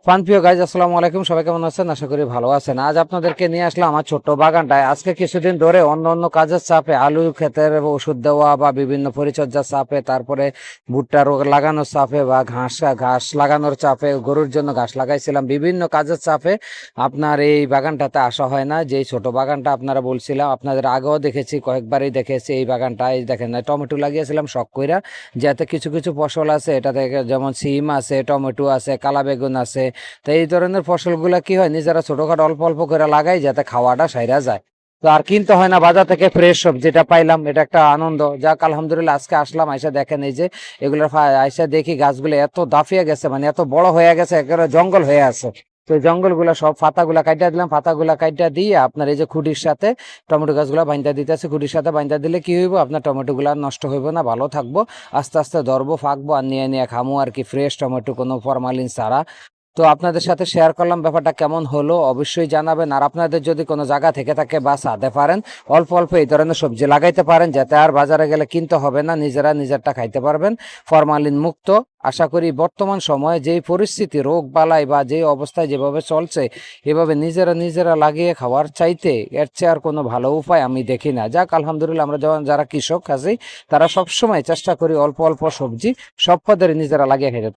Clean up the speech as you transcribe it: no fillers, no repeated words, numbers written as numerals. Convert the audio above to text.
প্রিয় গাইজ, আসসালামু আলাইকুম। সবাই কেমন আছেন? আশা করি ভালো আছেন। আজ আপনাদেরকে নিয়ে আসলাম আমার ছোট্ট বাগানটায়। আজকে কিছুদিন ধরে অন্য অন্য কাজের চাপে, আলু ক্ষেতের ওষুধ দেওয়া বা বিভিন্ন পরিচর্যার চাপে, তারপরে ভুট্টা রোগ লাগানোর চাপে বা ঘাস ঘাস লাগানোর চাপে, গরুর জন্য ঘাস লাগাইছিলাম, বিভিন্ন কাজের চাপে আপনার এই বাগানটাতে আসা হয় না। যেই ছোট বাগানটা আপনারা বলছিলাম, আপনাদের আগেও দেখেছি, কয়েকবারই দেখেছি এই বাগানটা। এই দেখেন, টমেটো লাগিয়েছিলাম শখ কইরা, যাতে কিছু কিছু ফসল আছে এটা থেকে, যেমন সিম আছে, টমেটো আছে, কালা বেগুন আছে। তো এই ধরনের ফসলগুলা কি হয়, নিজেরা ছোটখাটো অল্প অল্প করে লাগাই, যাতে খাওয়াটা সাইরা যায়। তো আর কিনতে হয় না, বাজার থেকে ফ্রেশ সবজিটা পাইলাম, এটা একটা আনন্দ। যাক আলহামদুলিল্লাহ, আজকে আসলাম, আইসা দেখেন এই যে এগুলোর আইসা দেখি গাছগুলো এত দাফিয়ে গেছে, মানে এত বড় হয়ে গেছে, একেবারে জঙ্গল হয়ে আছে। তো এই জঙ্গলগুলা সব পাতাগুলা কাইটা দিলাম, পাতাগুলা কাইটা দিয়ে আপনার এই যে খুঁটির সাথে টমেটো গাছগুলা বাইন্দা দিতেছে। খুঁটির সাথে বাইন্দা দিলে কি হইব, আপনার টমেটো গুলা নষ্ট হইব না, ভালো থাকবো, আস্তে আস্তে ধরবো, ফাঁকবো, আর নিয়ে নিয়ে খামো আর কি, ফ্রেশ টমেটো, কোনো ফরমালিন ছাড়া। তো আপনাদের সাথে শেয়ার করলাম, ব্যাপারটা কেমন হলো অবশ্যই জানাবেন। আর আপনাদের যদি কোনো জায়গা থেকে থাকে বা ছাদে পারেন, অল্প অল্প এই ধরনের সবজি লাগাইতে পারেন, যাতে আর বাজারে গেলে কিনতে হবে না, নিজেরা নিজেরটা খাইতে পারবেন ফরমালিন মুক্ত। আশা করি বর্তমান সময়ে যেই পরিস্থিতি, রোগ বালাই বা যে অবস্থায় যেভাবে চলছে, এভাবে নিজেরা নিজেরা লাগিয়ে খাওয়ার চাইতে এর চেয়ে আর কোনো ভালো উপায় আমি দেখি না। যাক আলহামদুলিল্লাহ, আমরা যেমন যারা কৃষক আছি, তারা সবসময় চেষ্টা করি অল্প অল্প সবজি সব পদের নিজেরা লাগিয়ে খাইতে।